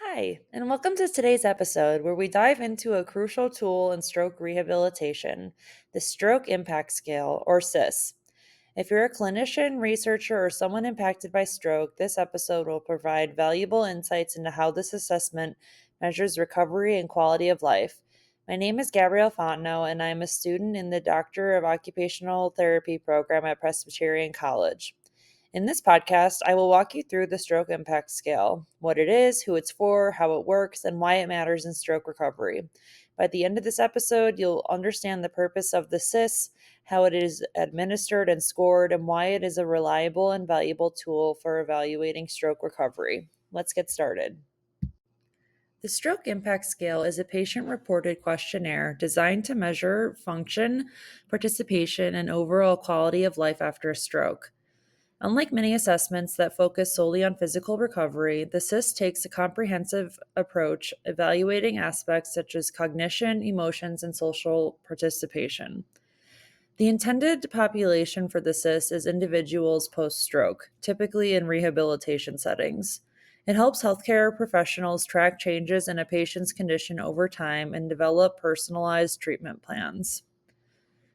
Hi, and welcome to today's episode where we dive into a crucial tool in stroke rehabilitation, the Stroke Impact Scale, or SIS. If you're a clinician, researcher, or someone impacted by stroke, this episode will provide valuable insights into how this assessment measures recovery and quality of life. My name is Gabrielle Fontenot, and I'm a student in the Doctor of Occupational Therapy program at Presbyterian College. In this podcast, I will walk you through the stroke impact scale, what it is, who it's for, how it works, and why it matters in stroke recovery. By the end of this episode, you'll understand the purpose of the SIS, how it is administered and scored, and why it is a reliable and valuable tool for evaluating stroke recovery. Let's get started. The Stroke Impact Scale is a patient reported questionnaire designed to measure function, participation, and overall quality of life after a stroke. Unlike many assessments that focus solely on physical recovery, the SIS takes a comprehensive approach, evaluating aspects such as cognition, emotions, and social participation. The intended population for the SIS is individuals post stroke, typically in rehabilitation settings. It helps healthcare professionals track changes in a patient's condition over time and develop personalized treatment plans.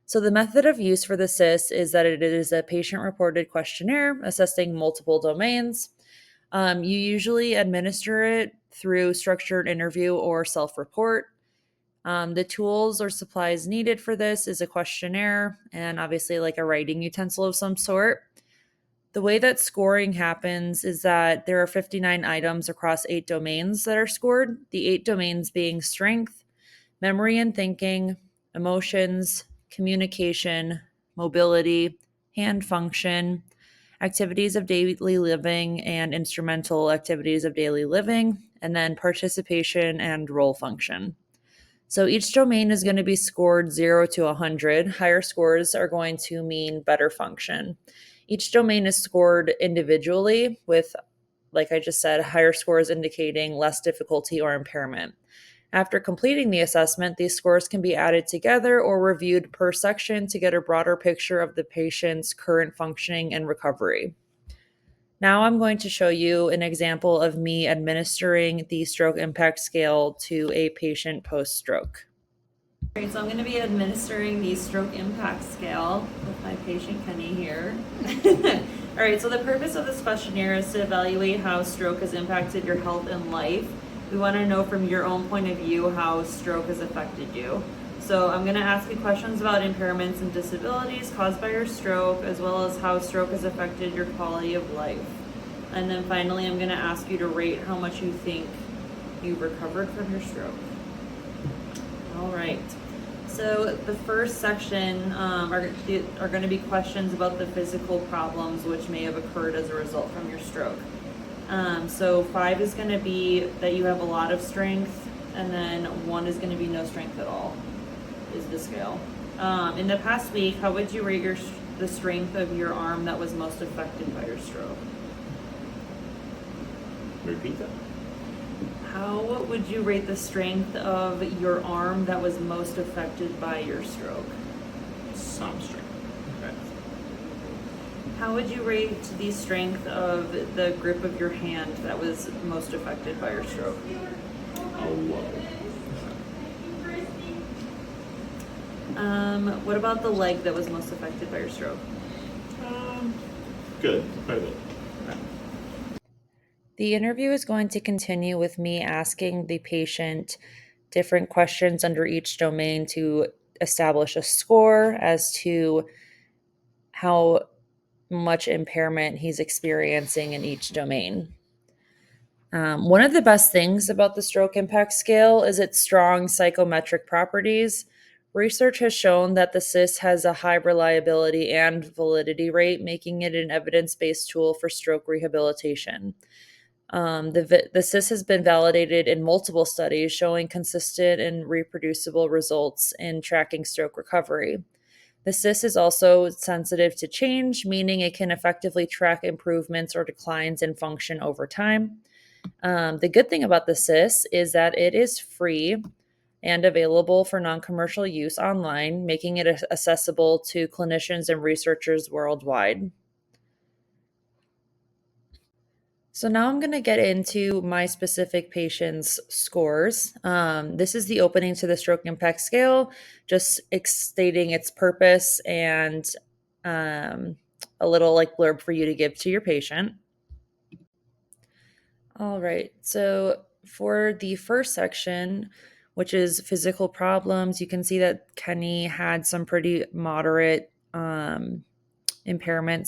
So, the method of use for the SIS is that it is a patient reported questionnaire assessing multiple domains. You usually administer it through structured interview or self report. The tools or supplies needed for this is a questionnaire and obviously like a writing utensil of some sort. The way that scoring happens is that there are 59 items across 8 domains that are scored, the 8 domains being strength, memory and thinking, emotions, communication, mobility, hand function, activities of daily living, and instrumental activities of daily living, and then participation and role function. So each domain is going to be scored 0 to 100. Higher scores are going to mean better function. Each domain is scored individually with, like I just said, higher scores indicating less difficulty or impairment. After completing the assessment, these scores can be added together or reviewed per section to get a broader picture of the patient's current functioning and recovery. Now I'm going to show you an example of me administering the stroke impact scale to a patient post-stroke. All right, so I'm going to be administering the stroke impact scale with my patient Kenny here. All right, so the purpose of this questionnaire is to evaluate how stroke has impacted your health and life. We want to know from your own point of view how stroke has affected you. So I'm going to ask you questions about impairments and disabilities caused by your stroke, as well as how stroke has affected your quality of life. And then finally, I'm going to ask you to rate how much you think you've recovered from your stroke. All right. So the first section are going to be questions about the physical problems which may have occurred as a result from your stroke. So 5 is going to be that you have a lot of strength, and then 1 is going to be no strength at all, is the scale. In the past week, how would you rate the strength of your arm that was most affected by your stroke? Repeat that. How would you rate the strength of your arm that was most affected by your stroke? Some strength. Okay. How would you rate the strength of the grip of your hand that was most affected by your stroke? A low. What about the leg that was most affected by your stroke? Good. Quite a bit. The interview is going to continue with me asking the patient different questions under each domain to establish a score as to how much impairment he's experiencing in each domain. One of the best things about the stroke impact scale is its strong psychometric properties. Research has shown that the SIS has a high reliability and validity rate, making it an evidence based tool for stroke rehabilitation. The SIS has been validated in multiple studies showing consistent and reproducible results in tracking stroke recovery. The SIS is also sensitive to change, meaning it can effectively track improvements or declines in function over time. The good thing about the SIS is that it is free and available for non commercial use online, making it accessible to clinicians and researchers worldwide. So now I'm going to get into my specific patient's scores. This is the opening to the stroke impact scale, just stating its purpose and um, a little like blurb for you to give to your patient. All right. So for the first section, which is physical problems, you can see that Kenny had some pretty moderate impairments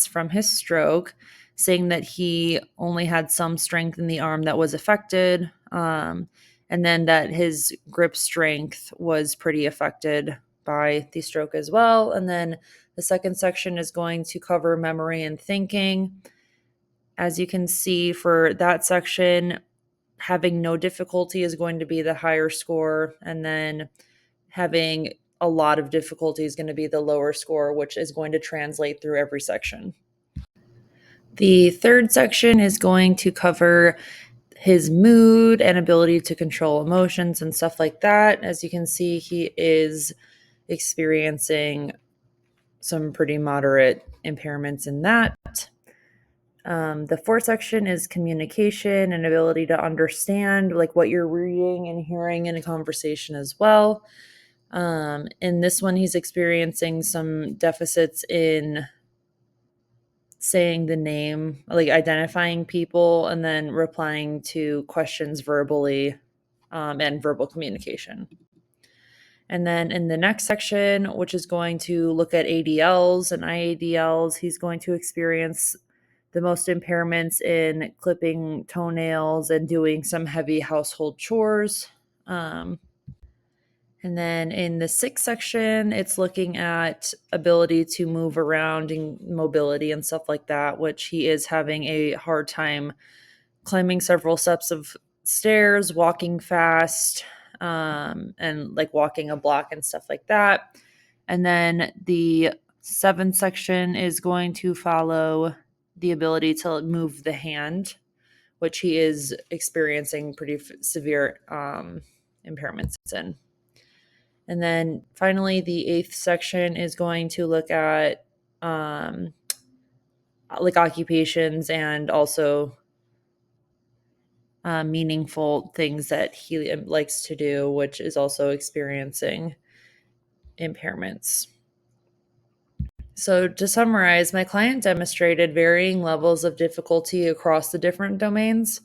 from his stroke, saying that he only had some strength in the arm that was affected, and then that his grip strength was pretty affected by the stroke as well. And then the second section is going to cover memory and thinking. As you can see for that section, having no difficulty is going to be the higher score, and then having a lot of difficulty is going to be the lower score, which is going to translate through every section. The third section is going to cover his mood and ability to control emotions and stuff like that. As you can see, he is experiencing some pretty moderate impairments in that. The fourth section is communication and ability to understand like what you're reading and hearing in a conversation as well. In this one, he's experiencing some deficits in saying the name, like identifying people, and then replying to questions verbally, and verbal communication. And then in the next section, which is going to look at ADLs and IADLs, he's going to experience the most impairments in clipping toenails and doing some heavy household chores. And then in the sixth section, it's looking at ability to move around and mobility and stuff like that, which he is having a hard time climbing several steps of stairs, walking fast, and like walking a block and stuff like that. And then the seventh section is going to follow the ability to move the hand, which he is experiencing pretty severe impairments in. And then finally, the eighth section is going to look at like occupations and also meaningful things that he likes to do, which is also experiencing impairments. So, to summarize, my client demonstrated varying levels of difficulty across the different domains.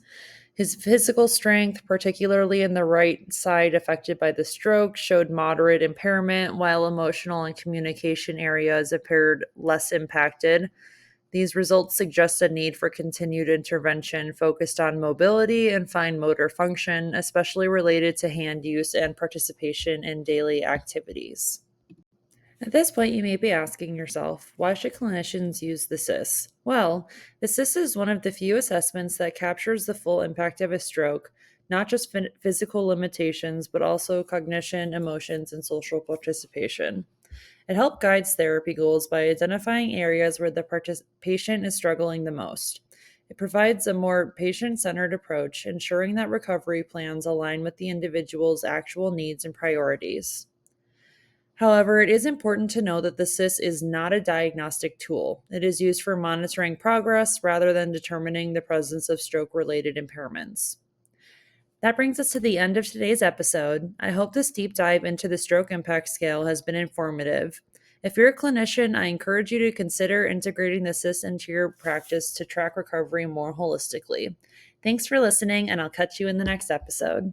His physical strength, particularly in the right side affected by the stroke, showed moderate impairment, while emotional and communication areas appeared less impacted. These results suggest a need for continued intervention focused on mobility and fine motor function, especially related to hand use and participation in daily activities. At this point, you may be asking yourself, why should clinicians use the SIS? Well, the SIS is one of the few assessments that captures the full impact of a stroke, not just physical limitations, but also cognition, emotions, and social participation. It helps guides therapy goals by identifying areas where the patient is struggling the most. It provides a more patient centered approach, ensuring that recovery plans align with the individual's actual needs and priorities. However, it is important to know that the SIS is not a diagnostic tool. It is used for monitoring progress rather than determining the presence of stroke related impairments. That brings us to the end of today's episode. I hope this deep dive into the stroke impact scale has been informative. If you're a clinician, I encourage you to consider integrating the SIS into your practice to track recovery more holistically. Thanks for listening, and I'll catch you in the next episode.